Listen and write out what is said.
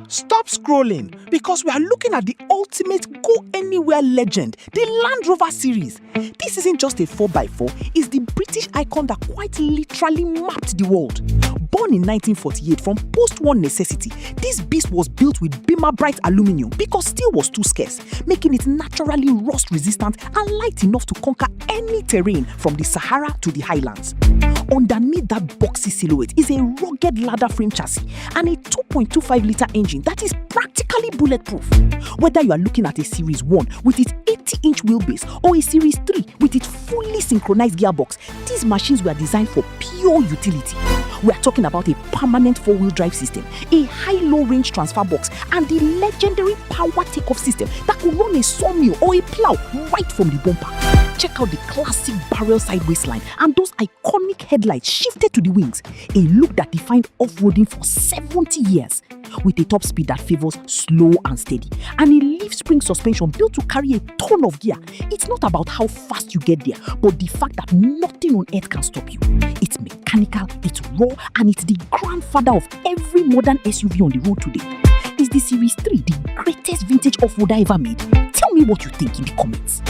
Stop scrolling because we are looking at the ultimate go-anywhere legend, the Land Rover Series. This isn't just a 4x4, it's the British icon that quite literally mapped the world. Born in 1948 from post-war necessity, this beast was built with Bimmer-Bright aluminium because steel was too scarce, making it naturally rust-resistant and light enough to conquer any terrain from the Sahara to the highlands. Underneath that boxy silhouette is a rugged ladder frame chassis and a 2.25-litre engine that is practically bulletproof. Whether you are looking at a Series 1 with its 80-inch wheelbase or a Series 3 with its fully synchronized gearbox, these machines were designed for pure utility. We are talking about a permanent 4-wheel drive system, a high-low range transfer box, and the legendary power takeoff system that could run a sawmill or a plow right from the bumper. Check out the classic barrel side waistline and those iconic headlights shifted to the wings, a look that defined off-roading for 70 years. With a top speed that favors slow and steady, and a leaf spring suspension built to carry a ton of gear, it's not about how fast you get there, but the fact that nothing on earth can stop you. It's mechanical, it's raw, and it's the grandfather of every modern SUV on the road today. Is the Series 3 the greatest vintage off-roader ever made? Tell me what you think in the comments.